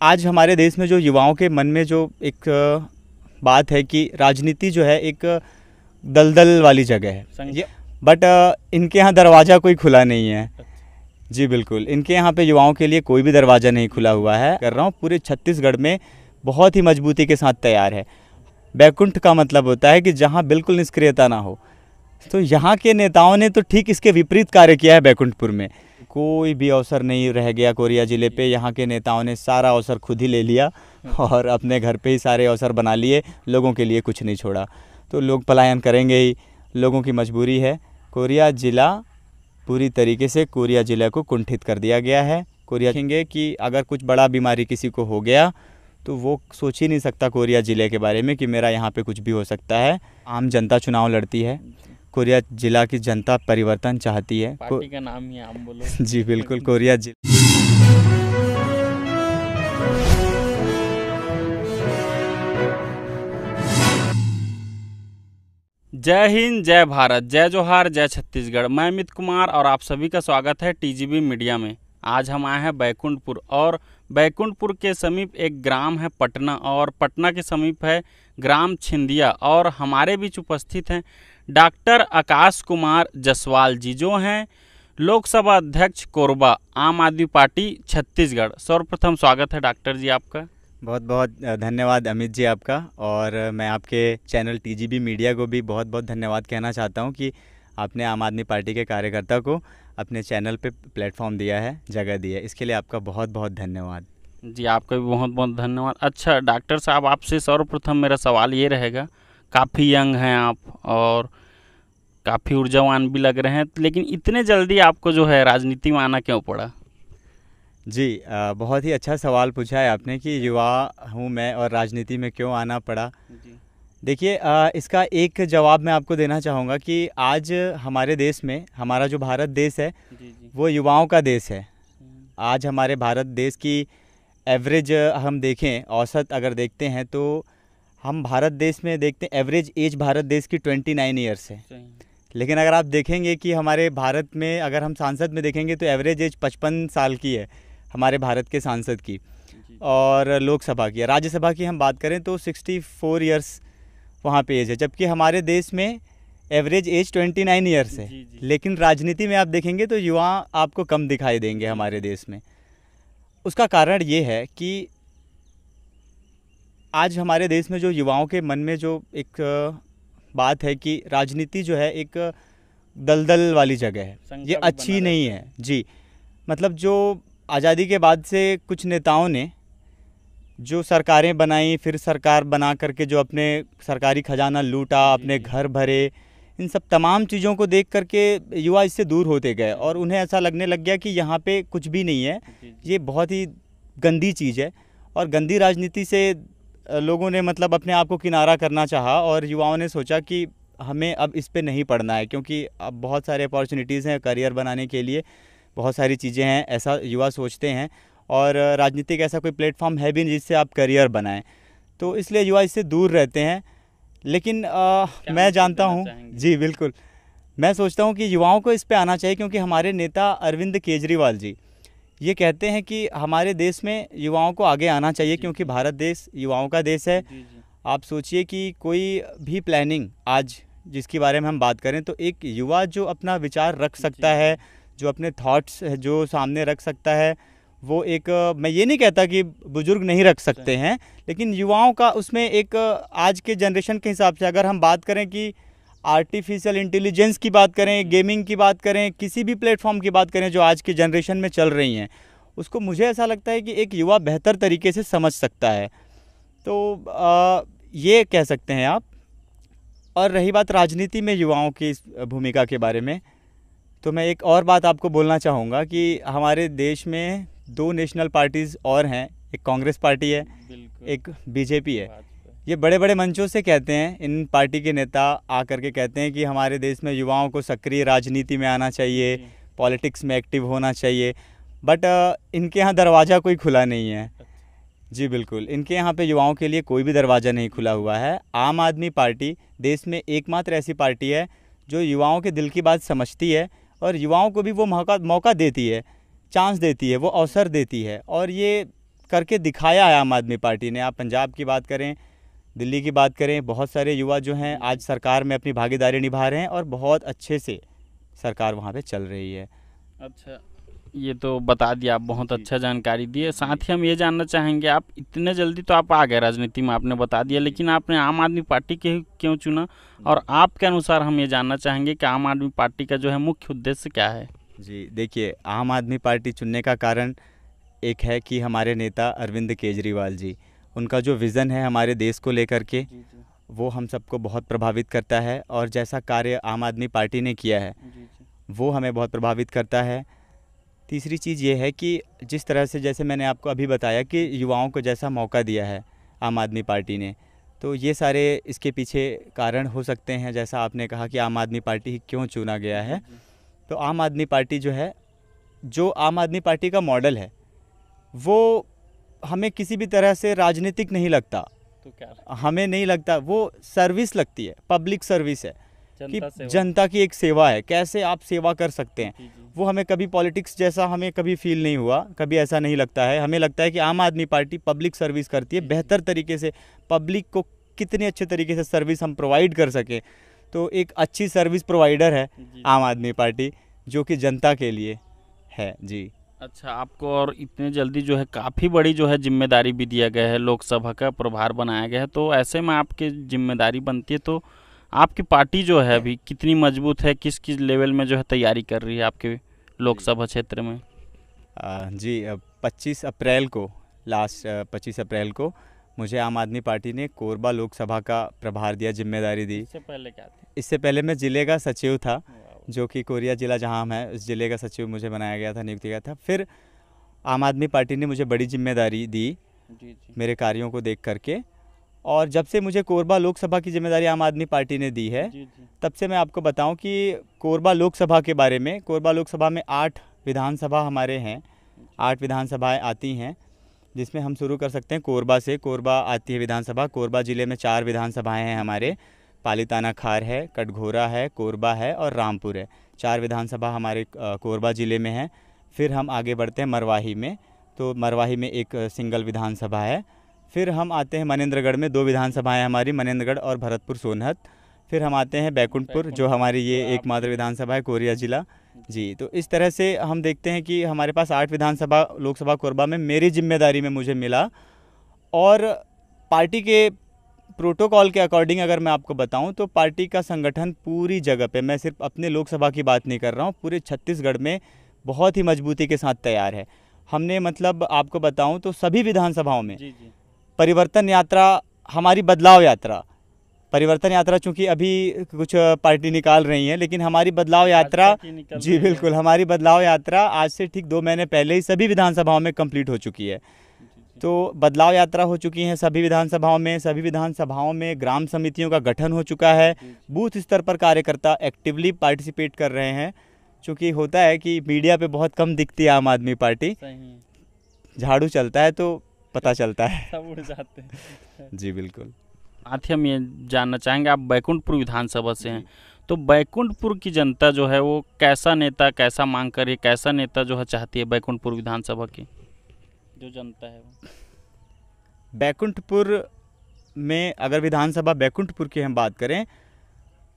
आज हमारे देश में जो युवाओं के मन में जो एक बात है कि राजनीति जो है एक दलदल वाली जगह है, बट इनके यहाँ दरवाज़ा कोई खुला नहीं है। जी बिल्कुल, इनके यहाँ पे युवाओं के लिए कोई भी दरवाज़ा नहीं खुला हुआ है। कर रहा हूँ, पूरे छत्तीसगढ़ में बहुत ही मजबूती के साथ तैयार है। बैकुंठ का मतलब होता है कि जहाँ बिल्कुल निष्क्रियता ना हो, तो यहाँ के नेताओं ने तो ठीक इसके विपरीत कार्य किया है। बैकुंठपुर में कोई भी अवसर नहीं रह गया कोरिया ज़िले पे। यहाँ के नेताओं ने सारा अवसर खुद ही ले लिया और अपने घर पे ही सारे अवसर बना लिए, लोगों के लिए कुछ नहीं छोड़ा। तो लोग पलायन करेंगे ही, लोगों की मजबूरी है। कोरिया ज़िला पूरी तरीके से कोरिया ज़िले को कुंठित कर दिया गया है। कोरिया देखेंगे कि अगर कुछ बड़ा बीमारी किसी को हो गया तो वो सोच ही नहीं सकता कोरिया ज़िले के बारे में कि मेरा यहाँ पे कुछ भी हो सकता है। आम जनता चुनाव लड़ती है, कोरिया ज़िला की जनता परिवर्तन चाहती है। पार्टी का नाम ही आम बोलो। जी बिल्कुल, कोरिया ज़िला। जय हिंद, जय भारत, जय जोहार, जय छत्तीसगढ़। मैं अमित कुमार और आप सभी का स्वागत है टीजीबी मीडिया में। आज हम आए हैं बैकुंठपुर, और बैकुंठपुर के समीप एक ग्राम है पटना, और पटना के समीप है ग्राम छिंदिया। और हमारे बीच उपस्थित हैं डॉक्टर आकाश कुमार जसवाल जी, जो हैं लोकसभा अध्यक्ष कोरबा, आम आदमी पार्टी छत्तीसगढ़। सर्वप्रथम स्वागत है डॉक्टर जी आपका। बहुत बहुत धन्यवाद अमित जी आपका, और मैं आपके चैनल टीजीबी मीडिया को भी बहुत बहुत धन्यवाद कहना चाहता हूं कि आपने आम आदमी पार्टी के कार्यकर्ता को अपने चैनल पे प्लेटफॉर्म दिया है, जगह दी है। इसके लिए आपका बहुत बहुत धन्यवाद। जी आपका भी बहुत बहुत धन्यवाद। अच्छा डॉक्टर साहब, आपसे सर्वप्रथम मेरा सवाल ये रहेगा, काफ़ी यंग हैं आप और काफ़ी ऊर्जावान भी लग रहे हैं, लेकिन इतने जल्दी आपको जो है राजनीति में आना क्यों पड़ा? जी बहुत ही अच्छा सवाल पूछा है आपने कि युवा हूँ मैं और राजनीति में क्यों आना पड़ा। देखिए इसका एक जवाब मैं आपको देना चाहूँगा कि आज हमारे देश में, हमारा जो भारत देश है वो युवाओं का देश है। आज हमारे भारत देश की एवरेज हम देखें, औसत अगर देखते हैं तो हम भारत देश में देखते हैं एवरेज एज भारत देश की 29 ईयर्स है। लेकिन अगर आप देखेंगे कि हमारे भारत में, अगर हम सांसद में देखेंगे तो एवरेज एज 55 साल की है हमारे भारत के सांसद की, और लोकसभा की। राज्यसभा की हम बात करें तो 64 ईयर्स वहाँ पे एज है, जबकि हमारे देश में एवरेज एज 29 ईयर्स है। लेकिन राजनीति में आप देखेंगे तो युवा आपको कम दिखाई देंगे हमारे देश में। उसका कारण ये है कि आज हमारे देश में जो युवाओं के मन में जो एक बात है कि राजनीति जो है एक दलदल वाली जगह है, ये अच्छी नहीं है। जी मतलब जो आज़ादी के बाद से कुछ नेताओं ने जो सरकारें बनाई, फिर सरकार बना करके जो अपने सरकारी खजाना लूटा, अपने घर भरे, इन सब तमाम चीज़ों को देख करके युवा इससे दूर होते गए और उन्हें ऐसा लगने लग गया कि यहाँ पे कुछ भी नहीं है, ये बहुत ही गंदी चीज़ है। और गंदी राजनीति से लोगों ने मतलब अपने आप को किनारा करना चाहा, और युवाओं ने सोचा कि हमें अब इस पे नहीं पड़ना है, क्योंकि अब बहुत सारे अपॉर्चुनिटीज़ हैं करियर बनाने के लिए, बहुत सारी चीज़ें हैं, ऐसा युवा सोचते हैं। और राजनीतिक ऐसा कोई प्लेटफॉर्म है भी नहीं जिससे आप करियर बनाएं, तो इसलिए युवा इससे दूर रहते हैं। लेकिन मैं जानता हूँ, जी बिल्कुल, मैं सोचता हूँ कि युवाओं को इस पे आना चाहिए, क्योंकि हमारे नेता अरविंद केजरीवाल जी ये कहते हैं कि हमारे देश में युवाओं को आगे आना चाहिए, क्योंकि भारत देश युवाओं का देश है। आप सोचिए कि कोई भी प्लानिंग आज जिसके बारे में हम बात करें तो एक युवा जो अपना विचार रख सकता है, जो अपने थॉट्स जो सामने रख सकता है, वो एक, मैं ये नहीं कहता कि बुजुर्ग नहीं रख सकते हैं, लेकिन युवाओं का उसमें एक आज के जनरेशन के हिसाब से अगर हम बात करें कि आर्टिफिशियल इंटेलिजेंस की बात करें, गेमिंग की बात करें, किसी भी प्लेटफॉर्म की बात करें जो आज के जनरेशन में चल रही हैं, उसको मुझे ऐसा लगता है कि एक युवा बेहतर तरीके से समझ सकता है। तो ये कह सकते हैं आप। और रही बात राजनीति में युवाओं की भूमिका के बारे में, तो मैं एक और बात आपको बोलना चाहूँगा कि हमारे देश में 2 नेशनल पार्टीज़ और हैं, एक कांग्रेस पार्टी है, एक बीजेपी है। ये बड़े बड़े मंचों से कहते हैं, इन पार्टी के नेता आकर के कहते हैं कि हमारे देश में युवाओं को सक्रिय राजनीति में आना चाहिए, पॉलिटिक्स में एक्टिव होना चाहिए, बट इनके यहाँ दरवाज़ा कोई खुला नहीं है। जी बिल्कुल, इनके यहाँ पे युवाओं के लिए कोई भी दरवाज़ा नहीं खुला हुआ है। आम आदमी पार्टी देश में एकमात्र ऐसी पार्टी है जो युवाओं के दिल की बात समझती है, और युवाओं को भी वो मौका देती है, चांस देती है, वो अवसर देती है। और ये करके दिखाया है आम आदमी पार्टी ने। आप पंजाब की बात करें, दिल्ली की बात करें, बहुत सारे युवा जो हैं आज सरकार में अपनी भागीदारी निभा रहे हैं और बहुत अच्छे से सरकार वहाँ पे चल रही है। अच्छा, ये तो बता दिया आप, बहुत अच्छा जानकारी दी है। साथ ही हम ये जानना चाहेंगे, आप इतने जल्दी तो आप आ गए राजनीति में, आपने बता दिया, लेकिन आपने आम आदमी पार्टी के क्यों चुना, और आपके अनुसार हम ये जानना चाहेंगे कि आम आदमी पार्टी का जो है मुख्य उद्देश्य क्या है। जी देखिए, आम आदमी पार्टी चुनने का कारण एक है कि हमारे नेता अरविंद केजरीवाल जी, उनका जो विज़न है हमारे देश को लेकर के, वो हम सबको बहुत प्रभावित करता है। और जैसा कार्य आम आदमी पार्टी ने किया है वो हमें बहुत प्रभावित करता है। तीसरी चीज़ ये है कि जिस तरह से, जैसे मैंने आपको अभी बताया कि युवाओं को जैसा मौका दिया है आम आदमी पार्टी ने, तो ये सारे इसके पीछे कारण हो सकते हैं। जैसा आपने कहा कि आम आदमी पार्टी क्यों चुना गया है, तो आम आदमी पार्टी जो है, जो आम आदमी पार्टी का मॉडल है वो हमें किसी भी तरह से राजनीतिक नहीं लगता। तो क्या हमें नहीं लगता, वो सर्विस लगती है, पब्लिक सर्विस है कि जनता जनता की एक सेवा है, कैसे आप सेवा कर सकते हैं। वो हमें कभी पॉलिटिक्स जैसा हमें कभी फील नहीं हुआ, कभी ऐसा नहीं लगता है। हमें लगता है कि आम आदमी पार्टी पब्लिक सर्विस करती है, बेहतर तरीके से पब्लिक को कितने अच्छे तरीके से सर्विस हम प्रोवाइड कर सकें। तो एक अच्छी सर्विस प्रोवाइडर है आम आदमी पार्टी, जो कि जनता के लिए है। जी अच्छा, आपको और इतने जल्दी जो है काफ़ी बड़ी जो है जिम्मेदारी भी दिया गया है, लोकसभा का प्रभार बनाया गया है, तो ऐसे में आपकी जिम्मेदारी बनती है, तो आपकी पार्टी जो है अभी कितनी मजबूत है, किस किस लेवल में जो है तैयारी कर रही है आपके लोकसभा क्षेत्र में। जी 25 अप्रैल को, लास्ट 25 अप्रैल को मुझे आम आदमी पार्टी ने कोरबा लोकसभा का प्रभार दिया, जिम्मेदारी दी। इससे पहले क्या थी? इससे पहले मैं ज़िले का सचिव था, जो कि कोरिया ज़िला जहां हम हैं, उस ज़िले का सचिव मुझे बनाया गया था, नियुक्त किया था। फिर आम आदमी पार्टी ने मुझे बड़ी जिम्मेदारी दी मेरे कार्यों को देख करके, और जब से मुझे कोरबा लोकसभा की जिम्मेदारी आम आदमी पार्टी ने दी है, तब से मैं आपको बताऊं कि कोरबा लोकसभा के बारे में, कोरबा लोकसभा में 8 विधानसभा हमारे हैं, 8 विधानसभाएँ आती हैं, जिसमें हम शुरू कर सकते हैं कोरबा से। कोरबा आती है विधानसभा। कोरबा ज़िले में 4 विधानसभाएँ हैं हमारे, पालीताना खार है, कटघोरा है, कोरबा है और रामपुर है। 4 विधानसभा हमारे कोरबा ज़िले में है। फिर हम आगे बढ़ते हैं मरवाही में, तो मरवाही में एक सिंगल विधानसभा है। फिर हम आते हैं मनेंद्रगढ़ में, 2 विधानसभाएं हमारी, मनेंद्रगढ़ और भरतपुर सोनहत। फिर हम आते हैं बैकुंठपुर, जो हमारी ये एकमात्र विधानसभा है, कोरिया ज़िला। जी, तो इस तरह से हम देखते हैं कि हमारे पास 8 विधानसभा लोकसभा कोरबा में मेरी जिम्मेदारी में मुझे मिला। और पार्टी के प्रोटोकॉल के अकॉर्डिंग अगर मैं आपको बताऊं, तो पार्टी का संगठन पूरी जगह पे, मैं सिर्फ अपने लोकसभा की बात नहीं कर रहा हूं, पूरे छत्तीसगढ़ में बहुत ही मजबूती के साथ तैयार है। हमने, मतलब आपको बताऊं तो सभी विधानसभाओं में परिवर्तन यात्रा, हमारी बदलाव यात्रा, परिवर्तन यात्रा चूंकि अभी कुछ पार्टी निकाल रही है, लेकिन हमारी बदलाव यात्रा, जी बिल्कुल, हमारी बदलाव यात्रा आज से ठीक 2 महीने पहले ही सभी विधानसभाओं में कंप्लीट हो चुकी है। तो बदलाव यात्रा हो चुकी है सभी विधानसभाओं में। सभी विधानसभाओं में ग्राम समितियों का गठन हो चुका है। बूथ स्तर पर कार्यकर्ता एक्टिवली पार्टिसिपेट कर रहे हैं। चूँकि होता है कि मीडिया पे बहुत कम दिखती है आम आदमी पार्टी, झाड़ू चलता है तो पता चलता है, सब उड़ जाते हैं। जी बिल्कुल। साथ ही हम ये जानना चाहेंगे, आप बैकुंठपुर विधानसभा से हैं, तो बैकुंठपुर की जनता जो है वो कैसा नेता, कैसा मांग कर रही है, कैसा नेता जो है चाहती है बैकुंठपुर विधानसभा की जो जनता है वो? बैकुंठपुर में अगर विधानसभा बैकुंठपुर की हम बात करें,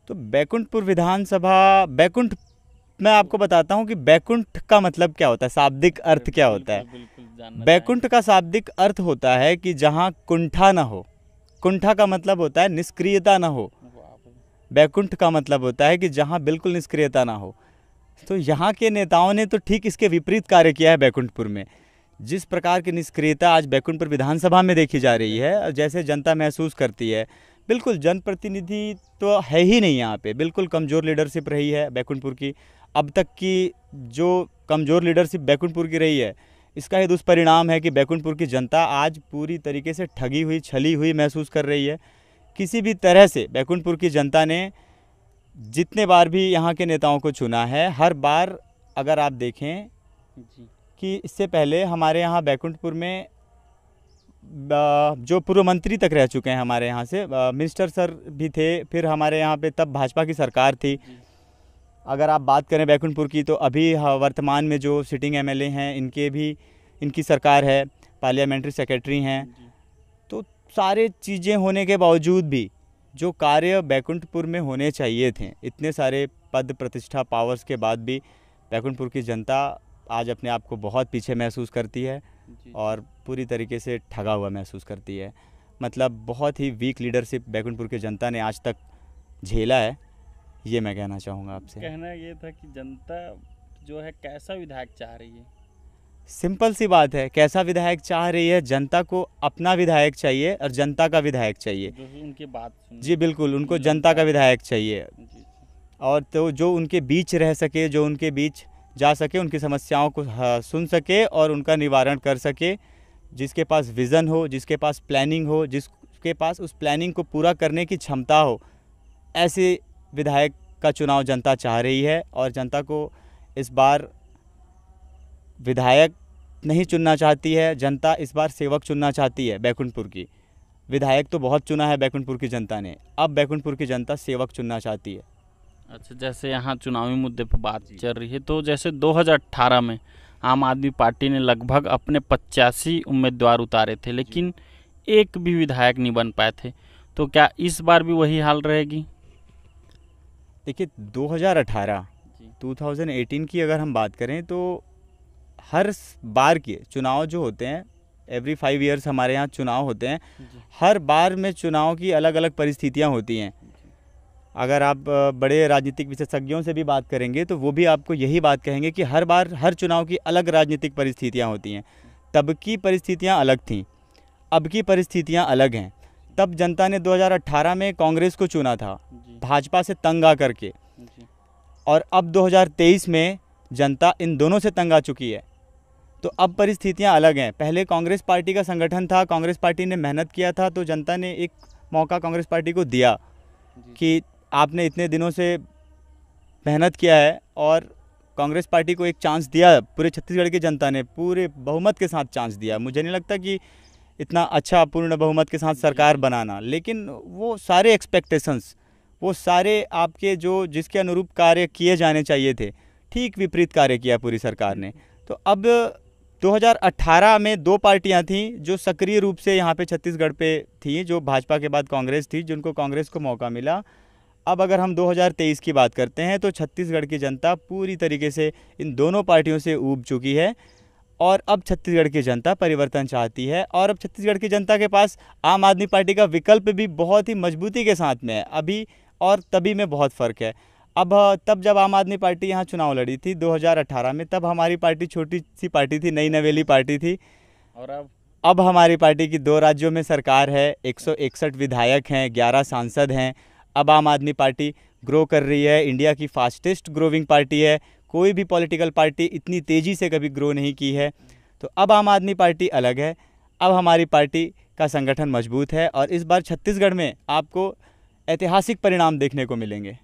तो बैकुंठपुर विधानसभा, बैकुंठ, मैं आपको बताता हूं कि बैकुंठ का मतलब क्या होता है, शाब्दिक अर्थ क्या होता है। बैकुंठ का शाब्दिक अर्थ होता है कि जहां कुंठा ना हो। कुंठा का मतलब होता है निष्क्रियता ना हो। बैकुंठ का मतलब होता है कि जहां बिल्कुल निष्क्रियता ना हो। तो यहाँ के नेताओं ने तो ठीक इसके विपरीत कार्य किया है बैकुंठपुर में। जिस प्रकार की निष्क्रियता आज बैकुंठपुर विधानसभा में देखी जा रही है, जैसे जनता महसूस करती है, बिल्कुल जनप्रतिनिधि तो है ही नहीं यहाँ पे, बिल्कुल कमज़ोर लीडरशिप रही है बैकुंठपुर की। अब तक की जो कमज़ोर लीडरशिप बैकुंठपुर की रही है, इसका ही दुष्परिणाम है कि बैकुंठपुर की जनता आज पूरी तरीके से ठगी हुई, छली हुई महसूस कर रही है। किसी भी तरह से बैकुंठपुर की जनता ने जितने बार भी यहाँ के नेताओं को चुना है, हर बार अगर आप देखें कि इससे पहले हमारे यहाँ बैकुंठपुर में जो पूर्व मंत्री तक रह चुके हैं हमारे यहाँ से, मिनिस्टर सर भी थे, फिर हमारे यहाँ पे तब भाजपा की सरकार थी। अगर आप बात करें बैकुंठपुर की, तो अभी वर्तमान में जो सिटिंग एमएलए हैं, इनकी सरकार है। पार्लियामेंट्री सेक्रेटरी हैं। जी। तो सारे चीज़ें होने के बावजूद भी जो कार्य बैकुंठपुर में होने चाहिए थे, इतने सारे पद प्रतिष्ठा पावर्स के बाद भी बैकुंठपुर की जनता आज अपने आप को बहुत पीछे महसूस करती है जी। और पूरी तरीके से ठगा हुआ महसूस करती है। मतलब बहुत ही वीक लीडरशिप बैकुंठपुर की जनता ने आज तक झेला है, ये मैं कहना चाहूँगा आपसे। कहना ये था कि जनता जो है कैसा विधायक चाह रही है? सिंपल सी बात है, कैसा विधायक चाह रही है? जनता को अपना विधायक चाहिए और जनता का विधायक चाहिए। जो उनकी बात सुने। जी बिल्कुल, उनको जनता का विधायक चाहिए जी। और तो जो उनके बीच रह सके, जो उनके बीच जा सके, उनकी समस्याओं को सुन सके और उनका निवारण कर सके, जिसके पास विज़न हो, जिसके पास प्लानिंग हो, जिसके पास उस प्लानिंग को पूरा करने की क्षमता हो, ऐसे विधायक का चुनाव जनता चाह रही है। और जनता को इस बार विधायक नहीं चुनना चाहती है, जनता इस बार सेवक चुनना चाहती है बैकुंठपुर की। विधायक तो बहुत चुना है बैकुंठपुर की जनता ने, अब बैकुंठपुर की जनता सेवक चुनना चाहती है। अच्छा, जैसे यहाँ चुनावी मुद्दे पर बात चल रही है, तो जैसे 2018 में आम आदमी पार्टी ने लगभग अपने 85 उम्मीदवार उतारे थे, लेकिन एक भी विधायक नहीं बन पाए थे। तो क्या इस बार भी वही हाल रहेगी? देखिए 2018 की अगर हम बात करें तो हर बार के चुनाव जो होते हैं, एवरी 5 ईयर्स हमारे यहाँ चुनाव होते हैं। हर बार में चुनाव की अलग अलग परिस्थितियाँ होती हैं। अगर आप बड़े राजनीतिक विशेषज्ञों से भी बात करेंगे तो वो भी आपको यही बात कहेंगे कि हर बार हर चुनाव की अलग राजनीतिक परिस्थितियाँ होती हैं। तब की परिस्थितियाँ अलग थीं, अब की परिस्थितियाँ अलग हैं। तब जनता ने 2018 में कांग्रेस को चुना था भाजपा से तंग आ करके, और अब 2023 में जनता इन दोनों से तंग आ चुकी है। तो अब परिस्थितियां अलग हैं। पहले कांग्रेस पार्टी का संगठन था, कांग्रेस पार्टी ने मेहनत किया था, तो जनता ने एक मौका कांग्रेस पार्टी को दिया कि आपने इतने दिनों से मेहनत किया है, और कांग्रेस पार्टी को एक चांस दिया। पूरे छत्तीसगढ़ की जनता ने पूरे बहुमत के साथ चांस दिया। मुझे नहीं लगता कि इतना अच्छा पूर्ण बहुमत के साथ सरकार बनाना, लेकिन वो सारे एक्सपेक्टेशंस, वो सारे आपके जो जिसके अनुरूप कार्य किए जाने चाहिए थे, ठीक विपरीत कार्य किया पूरी सरकार ने। तो अब 2018 में दो पार्टियां थीं जो सक्रिय रूप से यहाँ पे छत्तीसगढ़ पे थीं, जो भाजपा के बाद कांग्रेस थी, जिनको कांग्रेस को मौका मिला। अब अगर हम 2023 की बात करते हैं तो छत्तीसगढ़ की जनता पूरी तरीके से इन दोनों पार्टियों से ऊब चुकी है, और अब छत्तीसगढ़ की जनता परिवर्तन चाहती है। और अब छत्तीसगढ़ की जनता के पास आम आदमी पार्टी का विकल्प भी बहुत ही मजबूती के साथ में है। अभी और तभी में बहुत फ़र्क है। अब तब जब आम आदमी पार्टी यहाँ चुनाव लड़ी थी 2018 में, तब हमारी पार्टी छोटी सी पार्टी थी, नई नवेली पार्टी थी। और अब हमारी पार्टी की 2 राज्यों में सरकार है, 161 विधायक हैं, 11 सांसद हैं। अब आम आदमी पार्टी ग्रो कर रही है, इंडिया की फास्टेस्ट ग्रोविंग पार्टी है। कोई भी पॉलिटिकल पार्टी इतनी तेज़ी से कभी ग्रो नहीं की है। तो अब आम आदमी पार्टी अलग है, अब हमारी पार्टी का संगठन मजबूत है, और इस बार छत्तीसगढ़ में आपको ऐतिहासिक परिणाम देखने को मिलेंगे।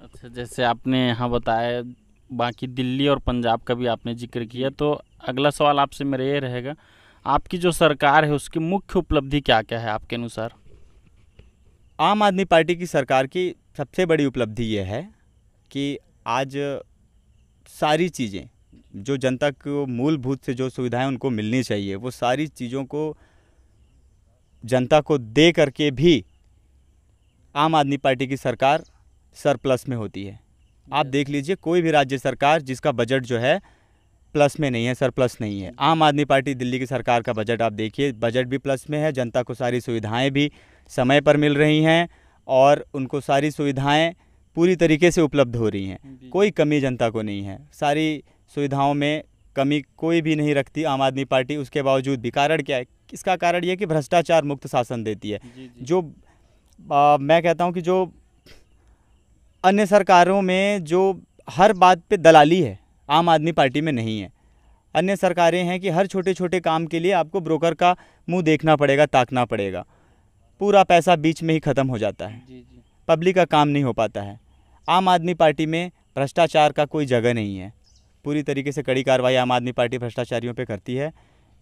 अच्छा, जैसे आपने यहाँ बताया, बाकी दिल्ली और पंजाब का भी आपने जिक्र किया, तो अगला सवाल आपसे मेरा ये रहेगा, आपकी जो सरकार है उसकी मुख्य उपलब्धि क्या क्या है आपके अनुसार? आम आदमी पार्टी की सरकार की सबसे बड़ी उपलब्धि ये है कि आज सारी चीज़ें जो जनता को मूलभूत से जो सुविधाएं उनको मिलनी चाहिए, वो सारी चीज़ों को जनता को दे करके भी आम आदमी पार्टी की सरकार सरप्लस में होती है। आप देख लीजिए, कोई भी राज्य सरकार जिसका बजट जो है प्लस में नहीं है, सरप्लस नहीं है। आम आदमी पार्टी दिल्ली की सरकार का बजट आप देखिए, बजट भी प्लस में है, जनता को सारी सुविधाएं भी समय पर मिल रही हैं, और उनको सारी सुविधाएं पूरी तरीके से उपलब्ध हो रही हैं। कोई कमी जनता को नहीं है, सारी सुविधाओं में कमी कोई भी नहीं रखती आम आदमी पार्टी। उसके बावजूद भी कारण क्या है? इसका कारण ये है कि भ्रष्टाचार मुक्त शासन देती है। जो मैं कहता हूँ कि जो अन्य सरकारों में जो हर बात पे दलाली है, आम आदमी पार्टी में नहीं है। अन्य सरकारें हैं कि हर छोटे छोटे काम के लिए आपको ब्रोकर का मुंह देखना पड़ेगा, ताकना पड़ेगा, पूरा पैसा बीच में ही ख़त्म हो जाता है, पब्लिक का काम नहीं हो पाता है। आम आदमी पार्टी में भ्रष्टाचार का कोई जगह नहीं है, पूरी तरीके से कड़ी कार्रवाई आम आदमी पार्टी भ्रष्टाचारियों पे करती है।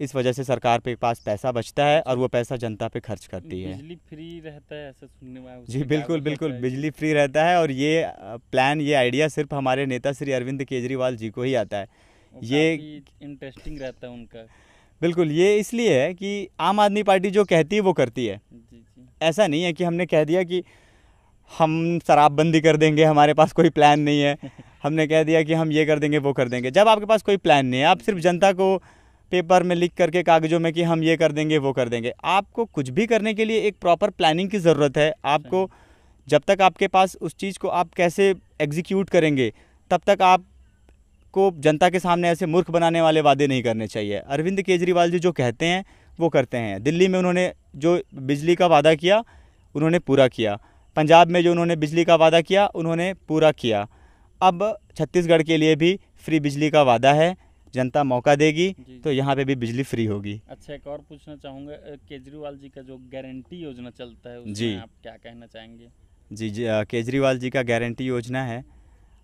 इस वजह से सरकार पे पास पैसा बचता है और वो पैसा जनता पे खर्च करती है। बिजली फ्री रहता है ऐसा सुनने में आया। जी बिल्कुल बिल्कुल, बिजली फ्री रहता है, और ये प्लान, ये आइडिया सिर्फ हमारे नेता श्री अरविंद केजरीवाल जी को ही आता है। ये इंटरेस्टिंग रहता है उनका। बिल्कुल, ये इसलिए है कि आम आदमी पार्टी जो कहती है वो करती है। जी जी। ऐसा नहीं है कि हमने कह दिया कि हम शराबबंदी कर देंगे, हमारे पास कोई प्लान नहीं है, हमने कह दिया कि हम ये कर देंगे वो कर देंगे। जब आपके पास कोई प्लान नहीं है, आप सिर्फ जनता को पेपर में लिख करके कागज़ों में कि हम ये कर देंगे वो कर देंगे। आपको कुछ भी करने के लिए एक प्रॉपर प्लानिंग की ज़रूरत है। आपको जब तक आपके पास उस चीज़ को आप कैसे एग्जीक्यूट करेंगे, तब तक आपको जनता के सामने ऐसे मूर्ख बनाने वाले वादे नहीं करने चाहिए। अरविंद केजरीवाल जी जो कहते हैं वो करते हैं। दिल्ली में उन्होंने जो बिजली का वादा किया उन्होंने पूरा किया, पंजाब में जो उन्होंने बिजली का वादा किया उन्होंने पूरा किया। अब छत्तीसगढ़ के लिए भी फ्री बिजली का वादा है, जनता मौका देगी जी। तो यहाँ पे भी बिजली फ्री होगी। अच्छा, एक और पूछना चाहूँगा, केजरीवाल जी का जो गारंटी योजना चलता है जी। उसमें आप क्या कहना चाहेंगे? जी, केजरीवाल जी का गारंटी योजना है।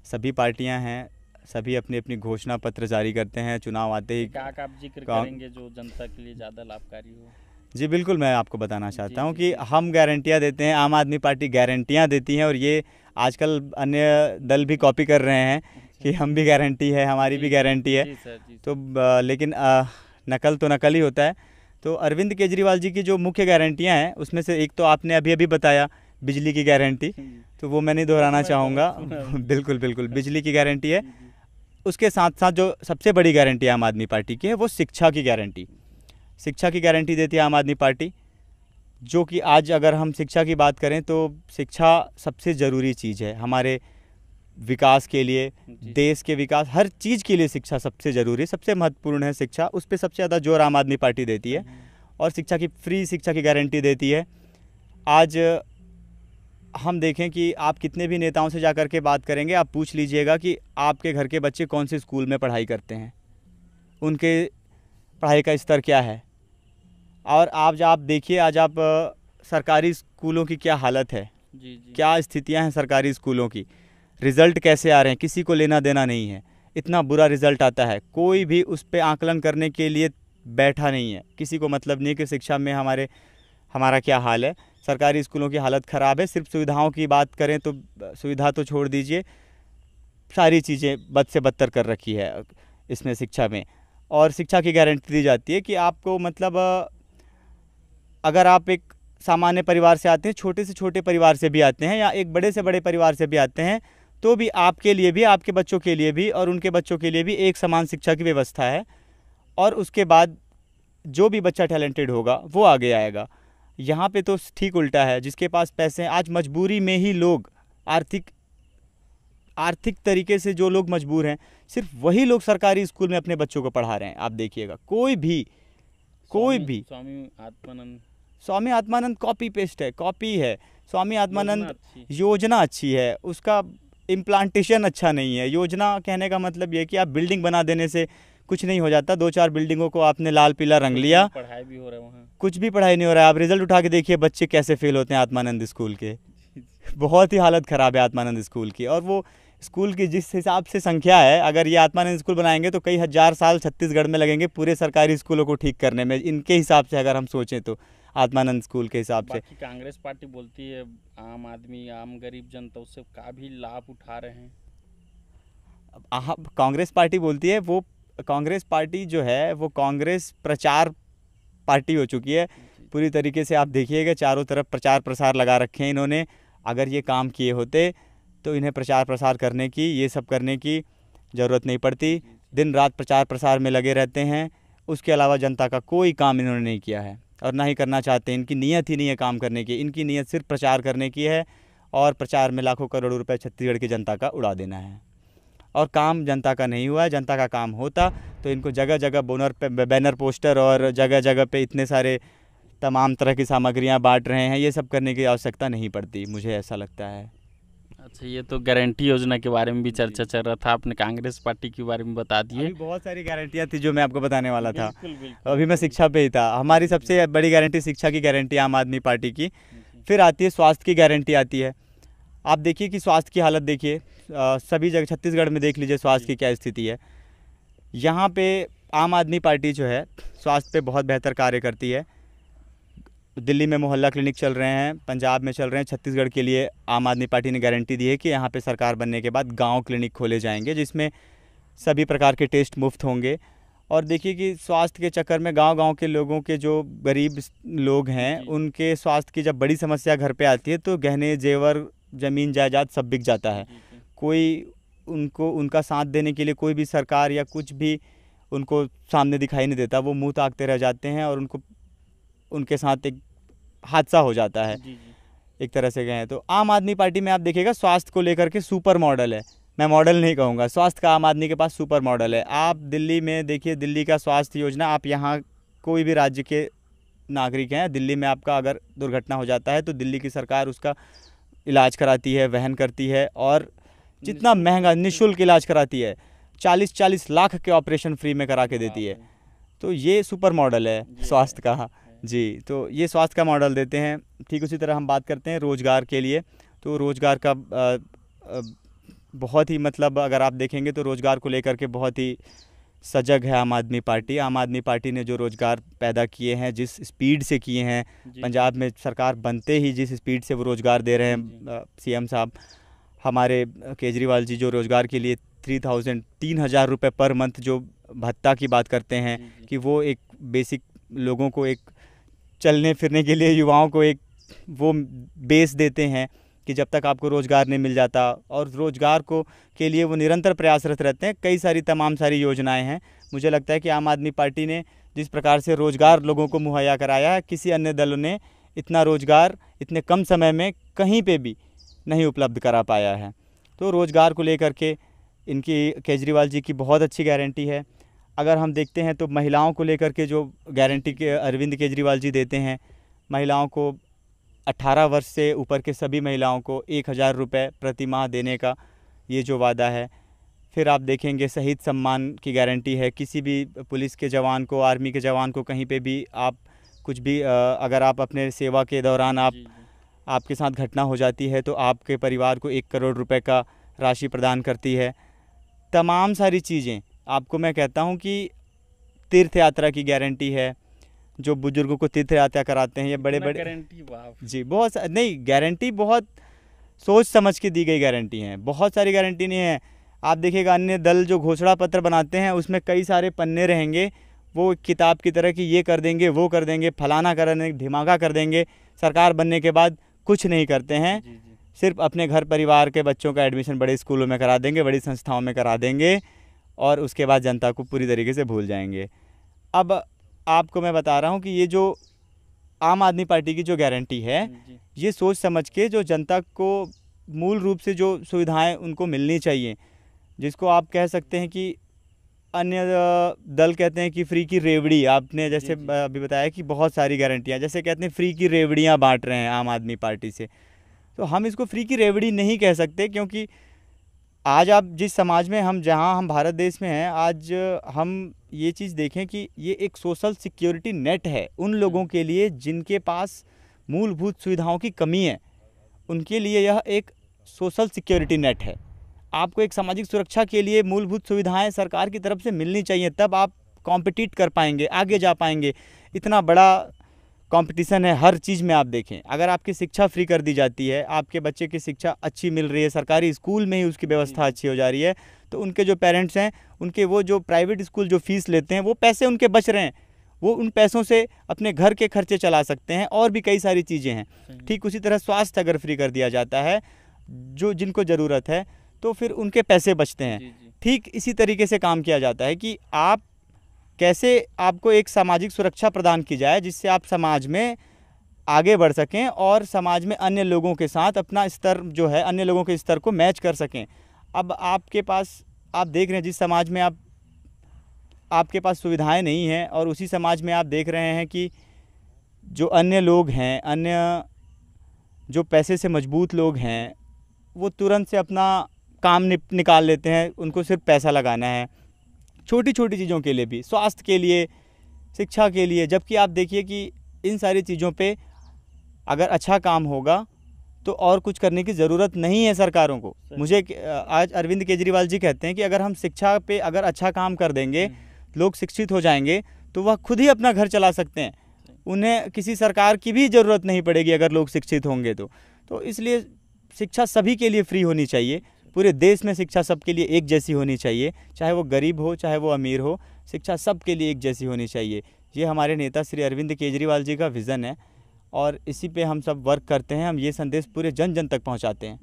सभी पार्टियां हैं, सभी अपनी अपनी घोषणा पत्र जारी करते हैं चुनाव आते ही। क्या आप जिक्र का- करेंगे जो जनता के लिए ज़्यादा लाभकारी हो? जी बिल्कुल, मैं आपको बताना चाहता जी, हूं जी, कि जी। हम गारंटियां देते हैं, आम आदमी पार्टी गारंटियां देती है, और ये आजकल अन्य दल भी कॉपी कर रहे हैं कि हम भी गारंटी है, हमारी जी, भी जी, गारंटी है। जी सर, जी तो सर। लेकिन नकल तो नकल ही होता है। तो अरविंद केजरीवाल जी की जो मुख्य गारंटियां हैं उसमें से एक तो आपने अभी अभी बताया, बिजली की गारंटी, तो वो मैं नहीं दोहराना मैं तो चाहूँगा। सुना। बिल्कुल बिल्कुल, बिजली की गारंटी है। जी, जी। उसके साथ साथ जो सबसे बड़ी गारंटी आम आदमी पार्टी की है वो शिक्षा की गारंटी। शिक्षा की गारंटी देती है आम आदमी पार्टी, जो कि आज अगर हम शिक्षा की बात करें तो शिक्षा सबसे ज़रूरी चीज़ है हमारे विकास के लिए, जी। देश के विकास, हर चीज़ के लिए शिक्षा सबसे ज़रूरी, सबसे महत्वपूर्ण है शिक्षा। उस पर सबसे ज़्यादा जोर आम आदमी पार्टी देती है, और शिक्षा की फ्री शिक्षा की गारंटी देती है। आज हम देखें कि आप कितने भी नेताओं से जाकर के बात करेंगे, आप पूछ लीजिएगा कि आपके घर के बच्चे कौन से स्कूल में पढ़ाई करते हैं, उनके पढ़ाई का स्तर क्या है। और आप देखिए, आज आप सरकारी स्कूलों की क्या हालत है, जी जी। क्या स्थितियां हैं सरकारी स्कूलों की, रिज़ल्ट कैसे आ रहे हैं, किसी को लेना देना नहीं है। इतना बुरा रिज़ल्ट आता है, कोई भी उस पर आकलन करने के लिए बैठा नहीं है, किसी को मतलब नहीं कि शिक्षा में हमारा क्या हाल है। सरकारी स्कूलों की हालत ख़राब है। सिर्फ सुविधाओं की बात करें तो सुविधा तो छोड़ दीजिए, सारी चीज़ें बद से बदतर कर रखी है इसमें शिक्षा में। और शिक्षा की गारंटी दी जाती है कि आपको मतलब अगर आप एक सामान्य परिवार से आते हैं, छोटे से छोटे परिवार से भी आते हैं, या एक बड़े से बड़े परिवार से भी आते हैं, तो भी आपके लिए भी, आपके बच्चों के लिए भी और उनके बच्चों के लिए भी एक समान शिक्षा की व्यवस्था है। और उसके बाद जो भी बच्चा टैलेंटेड होगा वो आगे आएगा। यहाँ पे तो ठीक उल्टा है, जिसके पास पैसे हैं, आज मजबूरी में ही लोग आर्थिक तरीके से जो लोग मजबूर हैं, सिर्फ वही लोग सरकारी स्कूल में अपने बच्चों को पढ़ा रहे हैं। आप देखिएगा, कोई भी स्वामी आत्मानंद कॉपी पेस्ट है, कॉपी है। स्वामी आत्मानंद योजना अच्छी है, उसका इम्प्लांटेशन अच्छा नहीं है। योजना कहने का मतलब ये है कि आप बिल्डिंग बना देने से कुछ नहीं हो जाता। 2-4 बिल्डिंगों को आपने लाल पीला रंग लिया, पढ़ाई भी हो रहा है वहाँ, कुछ भी पढ़ाई नहीं हो रहा है। आप रिजल्ट उठा के देखिए बच्चे कैसे फेल होते हैं आत्मानंद स्कूल के। बहुत ही हालत ख़राब है आत्मानंद स्कूल की। और वो स्कूल की जिस हिसाब से संख्या है, अगर ये आत्मानंद स्कूल बनाएंगे तो कई हज़ार साल छत्तीसगढ़ में लगेंगे पूरे सरकारी स्कूलों को ठीक करने में, इनके हिसाब से अगर हम सोचें तो, आत्मानंद स्कूल के हिसाब से। कांग्रेस पार्टी बोलती है आम आदमी, आम गरीब जनता उससे काफ़ी लाभ उठा रहे हैं। कांग्रेस पार्टी बोलती है, वो कांग्रेस पार्टी जो है वो कांग्रेस प्रचार पार्टी हो चुकी है पूरी तरीके से। आप देखिएगा चारों तरफ प्रचार प्रसार लगा रखे हैं इन्होंने। अगर ये काम किए होते तो इन्हें प्रचार प्रसार करने की, ये सब करने की ज़रूरत नहीं पड़ती। दिन रात प्रचार प्रसार में लगे रहते हैं, उसके अलावा जनता का कोई काम इन्होंने नहीं किया है और ना ही करना चाहते। इनकी नीयत ही नहीं है काम करने की, इनकी नीयत सिर्फ प्रचार करने की है, और प्रचार में लाखों करोड़ों रुपए छत्तीसगढ़ की जनता का उड़ा देना है। और काम जनता का नहीं हुआ है। जनता का काम होता तो इनको जगह जगह बैनर पोस्टर और जगह जगह पे इतने सारे तमाम तरह की सामग्रियां बांट रहे हैं, ये सब करने की आवश्यकता नहीं पड़ती, मुझे ऐसा लगता है। अच्छा, ये तो गारंटी योजना के बारे में भी चर्चा चल रहा था, आपने कांग्रेस पार्टी के बारे में बता दिए। अभी बहुत सारी गारंटियां थी जो मैं आपको बताने वाला था। बिल्कुल, बिल्कुल। अभी मैं शिक्षा पे ही था। हमारी सबसे बड़ी गारंटी शिक्षा की गारंटी आम आदमी पार्टी की। फिर आती है स्वास्थ्य की गारंटी आती है। आप देखिए कि स्वास्थ्य की हालत देखिए, सभी जगह छत्तीसगढ़ में देख लीजिए स्वास्थ्य की क्या स्थिति है। यहाँ पे आम आदमी पार्टी जो है स्वास्थ्य पे बहुत बेहतर कार्य करती है। दिल्ली में मोहल्ला क्लिनिक चल रहे हैं, पंजाब में चल रहे हैं। छत्तीसगढ़ के लिए आम आदमी पार्टी ने गारंटी दी है कि यहाँ पे सरकार बनने के बाद गांव क्लिनिक खोले जाएंगे, जिसमें सभी प्रकार के टेस्ट मुफ्त होंगे और देखिए कि स्वास्थ्य के चक्कर में गांव-गांव के लोगों के जो गरीब लोग हैं उनके स्वास्थ्य की जब बड़ी समस्या घर पे आती है तो गहने जेवर ज़मीन जायदाद सब बिक जाता है। कोई उनको उनका साथ देने के लिए कोई भी सरकार या कुछ भी उनको सामने दिखाई नहीं देता। वो मुँह ताकते रह जाते हैं और उनको उनके साथ एक हादसा हो जाता है। एक तरह से कहें तो आम आदमी पार्टी में आप देखिएगा स्वास्थ्य को लेकर के सुपर मॉडल है। मैं मॉडल नहीं कहूँगा, स्वास्थ्य का आम आदमी के पास सुपर मॉडल है। आप दिल्ली में देखिए, दिल्ली का स्वास्थ्य योजना, आप यहाँ कोई भी राज्य के नागरिक हैं, दिल्ली में आपका अगर दुर्घटना हो जाता है तो दिल्ली की सरकार उसका इलाज कराती है, वहन करती है और जितना महंगा निःशुल्क इलाज कराती है, 40-40 लाख के ऑपरेशन फ्री में करा के देती है। तो ये सुपर मॉडल है स्वास्थ्य का जी। तो ये स्वास्थ्य का मॉडल देते हैं। ठीक उसी तरह हम बात करते हैं रोज़गार के लिए, तो रोज़गार का बहुत ही मतलब अगर आप देखेंगे तो रोज़गार को लेकर के बहुत ही सजग है आम आदमी पार्टी। आम आदमी पार्टी ने जो रोज़गार पैदा किए हैं, जिस स्पीड से किए हैं, पंजाब में सरकार बनते ही जिस स्पीड से वो रोज़गार दे रहे हैं सीएम साहब, हमारे केजरीवाल जी जो रोज़गार के लिए 3,000 रुपये पर मंथ जो भत्ता की बात करते हैं कि वो एक बेसिक लोगों को एक चलने फिरने के लिए, युवाओं को एक वो बेस देते हैं कि जब तक आपको रोज़गार नहीं मिल जाता, और रोज़गार को के लिए वो निरंतर प्रयासरत रहते हैं। कई सारी तमाम सारी योजनाएं हैं। मुझे लगता है कि आम आदमी पार्टी ने जिस प्रकार से रोज़गार लोगों को मुहैया कराया है, किसी अन्य दलों ने इतना रोज़गार इतने कम समय में कहीं पे भी नहीं उपलब्ध करा पाया है। तो रोज़गार को लेकर के इनकी केजरीवाल जी की बहुत अच्छी गारंटी है। अगर हम देखते हैं तो महिलाओं को लेकर के जो गारंटी के अरविंद केजरीवाल जी देते हैं, महिलाओं को 18 वर्ष से ऊपर के सभी महिलाओं को 1,000 रुपये प्रति माह देने का ये जो वादा है। फिर आप देखेंगे शहीद सम्मान की गारंटी है। किसी भी पुलिस के जवान को, आर्मी के जवान को कहीं पे भी आप कुछ भी अगर आप अपने सेवा के दौरान आपके साथ घटना हो जाती है तो आपके परिवार को 1 करोड़ रुपए का राशि प्रदान करती है। तमाम सारी चीज़ें आपको मैं कहता हूँ कि तीर्थ यात्रा की गारंटी है, जो बुजुर्गों को तीर्थ यात्रा कराते हैं, ये बड़े बड़े गारंटी जी बहुत नहीं, गारंटी बहुत सोच समझ के दी गई गारंटी हैं। बहुत सारी गारंटी नहीं है। आप देखिएगा अन्य दल जो घोषणा पत्र बनाते हैं उसमें कई सारे पन्ने रहेंगे, वो किताब की तरह कि ये कर देंगे, वो कर देंगे, फलाना कर देंगे, ढिमाका कर देंगे। सरकार बनने के बाद कुछ नहीं करते हैं। सिर्फ अपने घर परिवार के बच्चों का एडमिशन बड़े स्कूलों में करा देंगे, बड़ी संस्थाओं में करा देंगे और उसके बाद जनता को पूरी तरीके से भूल जाएंगे। अब आपको मैं बता रहा हूँ कि ये जो आम आदमी पार्टी की जो गारंटी है, ये सोच समझ के जो जनता को मूल रूप से जो सुविधाएं उनको मिलनी चाहिए, जिसको आप कह सकते हैं कि अन्य दल कहते हैं कि फ्री की रेवड़ी, आपने जैसे अभी बताया कि बहुत सारी गारंटियां, जैसे कहते हैं फ्री की रेवड़ियां बांट रहे हैं आम आदमी पार्टी से, तो हम इसको फ्री की रेवड़ी नहीं कह सकते। क्योंकि आज आप जिस समाज में जहां हम भारत देश में हैं, आज हम ये चीज़ देखें कि ये एक सोशल सिक्योरिटी नेट है उन लोगों के लिए जिनके पास मूलभूत सुविधाओं की कमी है। उनके लिए यह एक सोशल सिक्योरिटी नेट है। आपको एक सामाजिक सुरक्षा के लिए मूलभूत सुविधाएं सरकार की तरफ से मिलनी चाहिए, तब आप कॉम्पिटिट कर पाएंगे, आगे जा पाएंगे। इतना बड़ा कंपटीशन है हर चीज़ में। आप देखें, अगर आपकी शिक्षा फ्री कर दी जाती है, आपके बच्चे की शिक्षा अच्छी मिल रही है, सरकारी स्कूल में ही उसकी व्यवस्था अच्छी हो जा रही है, तो उनके जो पेरेंट्स हैं, उनके वो जो प्राइवेट स्कूल जो फीस लेते हैं, वो पैसे उनके बच रहे हैं, वो उन पैसों से अपने घर के खर्चे चला सकते हैं और भी कई सारी चीज़ें हैं। ठीक उसी तरह स्वास्थ्य अगर फ्री कर दिया जाता है, जो जिनको ज़रूरत है, तो फिर उनके पैसे बचते हैं। ठीक इसी तरीके से काम किया जाता है कि आप कैसे आपको एक सामाजिक सुरक्षा प्रदान की जाए जिससे आप समाज में आगे बढ़ सकें और समाज में अन्य लोगों के साथ अपना स्तर जो है, अन्य लोगों के स्तर को मैच कर सकें। अब आपके पास, आप देख रहे हैं जिस समाज में आपके पास सुविधाएं नहीं हैं, और उसी समाज में आप देख रहे हैं कि जो अन्य लोग हैं, अन्य जो पैसे से मजबूत लोग हैं, वो तुरंत से अपना काम निकाल लेते हैं। उनको सिर्फ पैसा लगाना है, छोटी छोटी चीज़ों के लिए भी, स्वास्थ्य के लिए, शिक्षा के लिए। जबकि आप देखिए कि इन सारी चीज़ों पे अगर अच्छा काम होगा तो और कुछ करने की ज़रूरत नहीं है सरकारों को। मुझे आज अरविंद केजरीवाल जी कहते हैं कि अगर हम शिक्षा पे अगर अच्छा काम कर देंगे, लोग शिक्षित हो जाएंगे, तो वह खुद ही अपना घर चला सकते हैं। उन्हें किसी सरकार की भी ज़रूरत नहीं पड़ेगी अगर लोग शिक्षित होंगे तो इसलिए शिक्षा सभी के लिए फ्री होनी चाहिए, पूरे देश में शिक्षा सबके लिए एक जैसी होनी चाहिए, चाहे वो गरीब हो चाहे वो अमीर हो, शिक्षा सबके लिए एक जैसी होनी चाहिए। ये हमारे नेता श्री अरविंद केजरीवाल जी का विज़न है और इसी पे हम सब वर्क करते हैं। हम ये संदेश पूरे जन जन तक पहुंचाते हैं।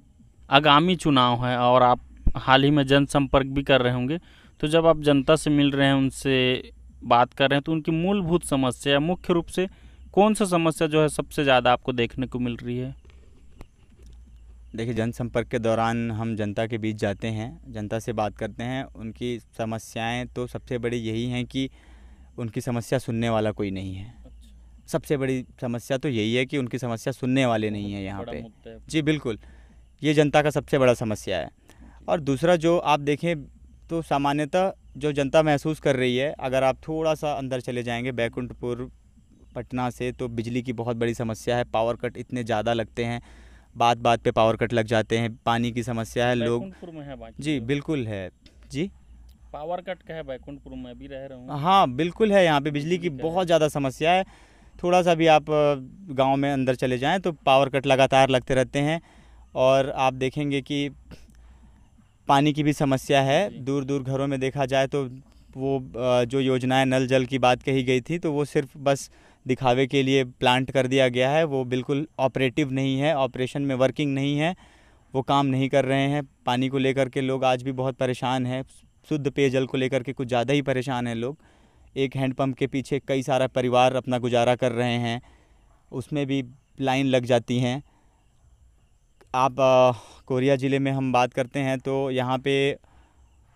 आगामी चुनाव है और आप हाल ही में जनसंपर्क भी कर रहे होंगे, तो जब आप जनता से मिल रहे हैं, उनसे बात कर रहे हैं, तो उनकी मूलभूत समस्या मुख्य रूप से कौन सा समस्या जो है सबसे ज़्यादा आपको देखने को मिल रही है? देखिए, जनसंपर्क के दौरान हम जनता के बीच जाते हैं, जनता से बात करते हैं। उनकी समस्याएं तो सबसे बड़ी यही हैं कि उनकी समस्या सुनने वाला कोई नहीं है। सबसे बड़ी समस्या तो यही है कि उनकी समस्या सुनने वाले नहीं है यहाँ पे। जी बिल्कुल, ये जनता का सबसे बड़ा समस्या है। और दूसरा जो आप देखें तो सामान्यतः जो जनता महसूस कर रही है, अगर आप थोड़ा सा अंदर चले जाएंगे बैकुंठपुर पटना से, तो बिजली की बहुत बड़ी समस्या है। पावर कट इतने ज़्यादा लगते हैं, बात बात पे पावर कट लग जाते हैं। पानी की समस्या है, लोग में है जी बिल्कुल है। जी, पावर कट का है बैकुंठपुर में भी रह रहा हूँ। हाँ बिल्कुल है, यहाँ पे बिजली की बहुत ज़्यादा समस्या है। थोड़ा सा भी आप गांव में अंदर चले जाएं तो पावर कट लगातार लगते रहते हैं। और आप देखेंगे कि पानी की भी समस्या है। दूर दूर घरों में देखा जाए तो वो जो योजनाएं नल जल की बात कही गई थी, तो वो सिर्फ बस दिखावे के लिए प्लांट कर दिया गया है। वो बिल्कुल ऑपरेटिव नहीं है, ऑपरेशन में वर्किंग नहीं है, वो काम नहीं कर रहे हैं। पानी को लेकर के लोग आज भी बहुत परेशान हैं। शुद्ध पेयजल को लेकर के कुछ ज़्यादा ही परेशान हैं लोग। एक हैंडपम्प के पीछे कई सारा परिवार अपना गुजारा कर रहे हैं, उसमें भी लाइन लग जाती हैं। आप कोरिया ज़िले में हम बात करते हैं तो यहाँ पे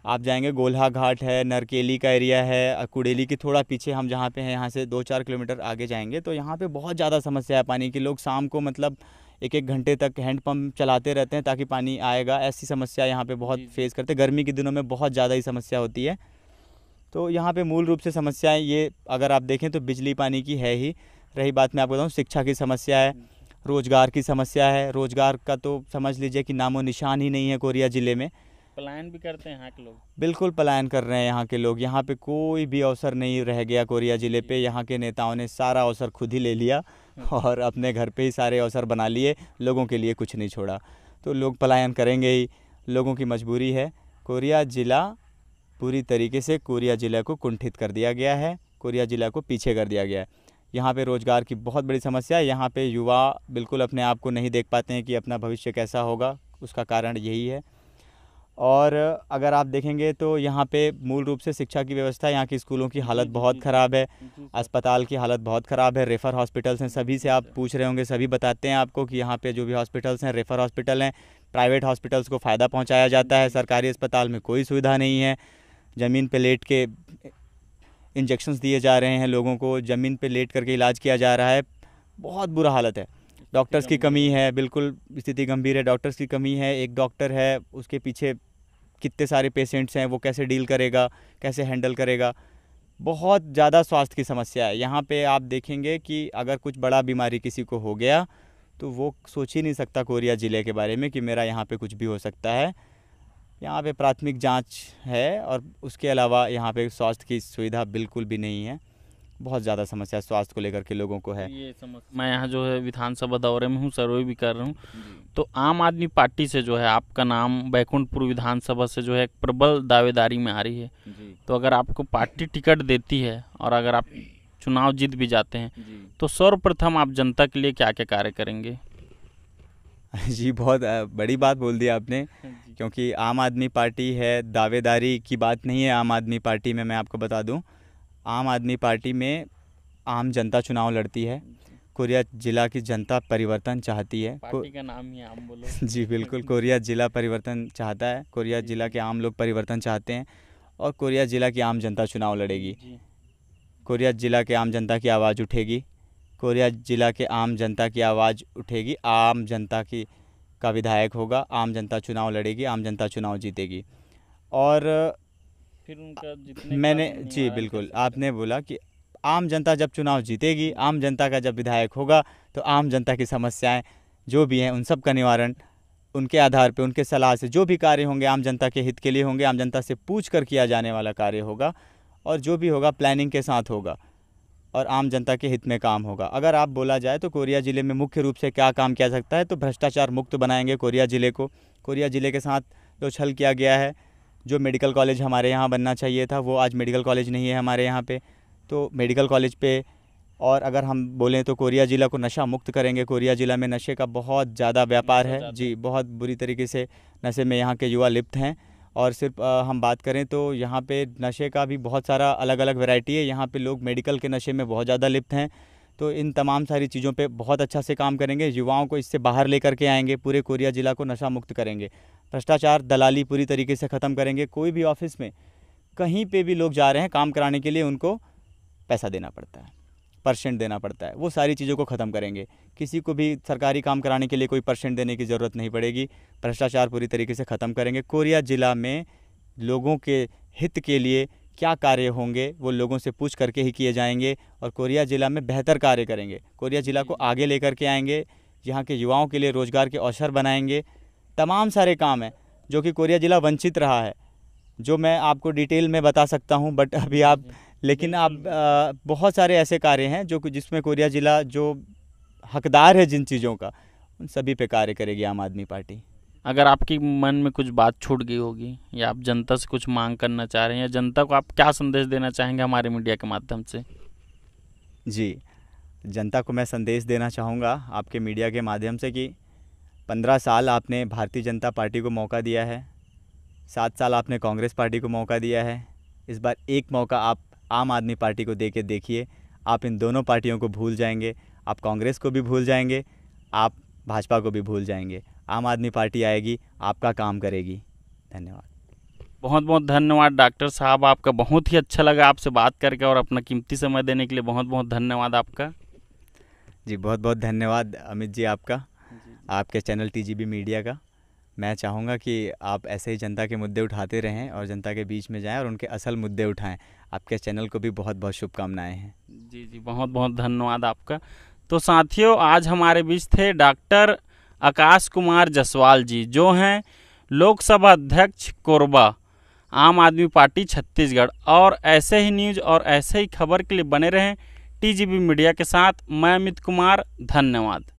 आप जाएंगे, गोल्हा घाट है, नरकेली का एरिया है, कुड़ेली के थोड़ा पीछे हम जहाँ पे हैं, यहाँ से 2-4 किलोमीटर आगे जाएंगे तो यहाँ पे बहुत ज़्यादा समस्या है पानी की। लोग शाम को मतलब 1-1 घंटे तक हैंडपम्प चलाते रहते हैं ताकि पानी आएगा। ऐसी समस्या यहाँ पे बहुत फेस करते हैं। गर्मी के दिनों में बहुत ज़्यादा ही समस्या होती है। तो यहाँ पे मूल रूप से समस्याएं ये अगर आप देखें तो बिजली पानी की है ही। रही बात, मैं आपको बताऊँ, शिक्षा की समस्या है, रोज़गार की समस्या है। रोज़गार का तो समझ लीजिए कि नामो निशान ही नहीं है कोरिया ज़िले में। पलायन भी करते हैं यहाँ के लोग, बिल्कुल पलायन कर रहे हैं यहाँ के लोग। यहाँ पे कोई भी अवसर नहीं रह गया कोरिया ज़िले पे। यहाँ के नेताओं ने सारा अवसर खुद ही ले लिया और अपने घर पे ही सारे अवसर बना लिए, लोगों के लिए कुछ नहीं छोड़ा। तो लोग पलायन करेंगे ही, लोगों की मजबूरी है। कोरिया ज़िला पूरी तरीके से कोरिया ज़िला को कुंठित कर दिया गया है, कोरिया ज़िला को पीछे कर दिया गया है। यहाँ पे रोज़गार की बहुत बड़ी समस्या है। यहाँ पे युवा बिल्कुल अपने आप को नहीं देख पाते हैं कि अपना भविष्य कैसा होगा, उसका कारण यही है। और अगर आप देखेंगे तो यहाँ पे मूल रूप से शिक्षा की व्यवस्था, यहाँ की स्कूलों की हालत बहुत ख़राब है, अस्पताल की हालत बहुत ख़राब है। रेफ़र हॉस्पिटल्स हैं, सभी से आप पूछ रहे होंगे, सभी बताते हैं आपको कि यहाँ पे जो भी हॉस्पिटल्स हैं रेफ़र हॉस्पिटल हैं। प्राइवेट हॉस्पिटल्स को फ़ायदा पहुँचाया जाता है, सरकारी अस्पताल में कोई सुविधा नहीं है। ज़मीन पे लेट के इंजेक्शंस दिए जा रहे हैं लोगों को, ज़मीन पे लेट करके इलाज किया जा रहा है। बहुत बुरा हालत है। डॉक्टर्स की कमी है, बिल्कुल स्थिति गंभीर है। डॉक्टर्स की कमी है, एक डॉक्टर है, उसके पीछे कितने सारे पेशेंट्स हैं, वो कैसे डील करेगा, कैसे हैंडल करेगा। बहुत ज़्यादा स्वास्थ्य की समस्या है यहाँ पे। आप देखेंगे कि अगर कुछ बड़ा बीमारी किसी को हो गया तो वो सोच ही नहीं सकता कोरिया ज़िले के बारे में कि मेरा यहाँ पे कुछ भी हो सकता है। यहाँ पे प्राथमिक जांच है और उसके अलावा यहाँ पे स्वास्थ्य की सुविधा बिल्कुल भी नहीं है। बहुत ज़्यादा समस्या स्वास्थ्य को लेकर के लोगों को है। ये समस्या, मैं यहाँ जो है विधानसभा दौरे में हूँ, सर्वे भी कर रहा हूँ। तो आम आदमी पार्टी से जो है आपका नाम बैकुंठपुर विधानसभा से जो है एक प्रबल दावेदारी में आ रही है। तो अगर आपको पार्टी टिकट देती है और अगर आप चुनाव जीत भी जाते हैं तो सर्वप्रथम आप जनता के लिए क्या क्या कार्य करेंगे? जी, बहुत बड़ी बात बोल दी आपने, क्योंकि आम आदमी पार्टी है, दावेदारी की बात नहीं है। आम आदमी पार्टी में मैं आपको बता दूं, आम आदमी पार्टी में आम जनता चुनाव लड़ती है। कोरिया ज़िला की जनता परिवर्तन चाहती है। पार्टी का नाम ही आम बोलो। जी बिल्कुल, कोरिया ज़िला परिवर्तन चाहता है। कोरिया ज़िला के आम लोग परिवर्तन चाहते हैं और कोरिया ज़िला की आम जनता चुनाव लड़ेगी। कोरिया ज़िला के आम जनता की आवाज़ उठेगी। कोरिया ज़िला के आम जनता की आवाज़ उठेगी। आम जनता की का विधायक होगा, आम जनता चुनाव लड़ेगी, आम जनता चुनाव जीतेगी। और फिर उनका जितने मैंने जी बिल्कुल, आपने बोला कि आम जनता जब चुनाव जीतेगी, आम जनता का जब विधायक होगा, तो आम जनता की समस्याएं जो भी हैं उन सब का निवारण उनके आधार पे, उनके सलाह से जो भी कार्य होंगे आम जनता के हित के लिए होंगे, आम जनता से पूछ कर किया जाने वाला कार्य होगा और जो भी होगा प्लानिंग के साथ होगा और आम जनता के हित में काम होगा। अगर आप बोला जाए तो कोरिया ज़िले में मुख्य रूप से क्या काम किया जा सकता है, तो भ्रष्टाचार मुक्त बनाएंगे कोरिया ज़िले को। कोरिया ज़िले के साथ जो छल किया गया है। जो मेडिकल कॉलेज हमारे यहाँ बनना चाहिए था वो आज मेडिकल कॉलेज नहीं है हमारे यहाँ पे। तो मेडिकल कॉलेज पे, और अगर हम बोलें तो कोरिया ज़िला को नशा मुक्त करेंगे। कोरिया ज़िला में नशे का बहुत ज़्यादा व्यापार है जी, बहुत बुरी तरीके से नशे में यहाँ के युवा लिप्त हैं। और सिर्फ हम बात करें तो यहाँ पे नशे का भी बहुत सारा अलग अलग वैरायटी है। यहाँ पे लोग मेडिकल के नशे में बहुत ज़्यादा लिप्त हैं। तो इन तमाम सारी चीज़ों पे बहुत अच्छा से काम करेंगे, युवाओं को इससे बाहर लेकर के आएंगे, पूरे कोरिया ज़िला को नशा मुक्त करेंगे। भ्रष्टाचार दलाली पूरी तरीके से ख़त्म करेंगे। कोई भी ऑफिस में कहीं पे भी लोग जा रहे हैं काम कराने के लिए, उनको पैसा देना पड़ता है, परसेंट देना पड़ता है, वो सारी चीज़ों को ख़त्म करेंगे। किसी को भी सरकारी काम कराने के लिए कोई परसेंट देने की ज़रूरत नहीं पड़ेगी। भ्रष्टाचार पूरी तरीके से ख़त्म करेंगे। कोरिया ज़िला में लोगों के हित के लिए क्या कार्य होंगे वो लोगों से पूछ करके ही किए जाएंगे, और कोरिया ज़िला में बेहतर कार्य करेंगे। कोरिया ज़िला को आगे लेकर के आएंगे, यहाँ के युवाओं के लिए रोज़गार के अवसर बनाएंगे। तमाम सारे काम हैं जो कि कोरिया ज़िला वंचित रहा है, जो मैं आपको डिटेल में बता सकता हूँ, बट अभी आप, लेकिन आप बहुत सारे ऐसे कार्य हैं जो कि जिसमें कोरिया ज़िला जो हकदार है जिन चीज़ों का, उन सभी पे कार्य करेगी आम आदमी पार्टी। अगर आपकी मन में कुछ बात छूट गई होगी या आप जनता से कुछ मांग करना चाह रहे हैं, या जनता को आप क्या संदेश देना चाहेंगे हमारे मीडिया के माध्यम से? जी, जनता को मैं संदेश देना चाहूँगा आपके मीडिया के माध्यम से कि 15 साल आपने भारतीय जनता पार्टी को मौका दिया है, 7 साल आपने कांग्रेस पार्टी को मौका दिया है। इस बार एक मौका आप आम आदमी पार्टी को दे के देखिए। आप इन दोनों पार्टियों को भूल जाएंगे, आप कांग्रेस को भी भूल जाएंगे, आप भाजपा को भी भूल जाएंगे। आम आदमी पार्टी आएगी, आपका काम करेगी। धन्यवाद। बहुत बहुत धन्यवाद डॉक्टर साहब, आपका बहुत ही अच्छा लगा आपसे बात करके, और अपना कीमती समय देने के लिए बहुत बहुत धन्यवाद आपका। जी बहुत बहुत धन्यवाद अमित जी आपका, आपके चैनल टीजीबी मीडिया का। मैं चाहूँगा कि आप ऐसे ही जनता के मुद्दे उठाते रहें और जनता के बीच में जाएं और उनके असल मुद्दे उठाएं। आपके चैनल को भी बहुत बहुत शुभकामनाएं हैं। जी जी, बहुत बहुत धन्यवाद आपका। तो साथियों, आज हमारे बीच थे डॉक्टर आकाश कुमार जसवाल जी, जो हैं लोकसभा अध्यक्ष कोरबा, आम आदमी पार्टी छत्तीसगढ़। और ऐसे ही न्यूज़ और ऐसे ही खबर के लिए बने रहें टीजीबी मीडिया के साथ। मैं अमित कुमार, धन्यवाद।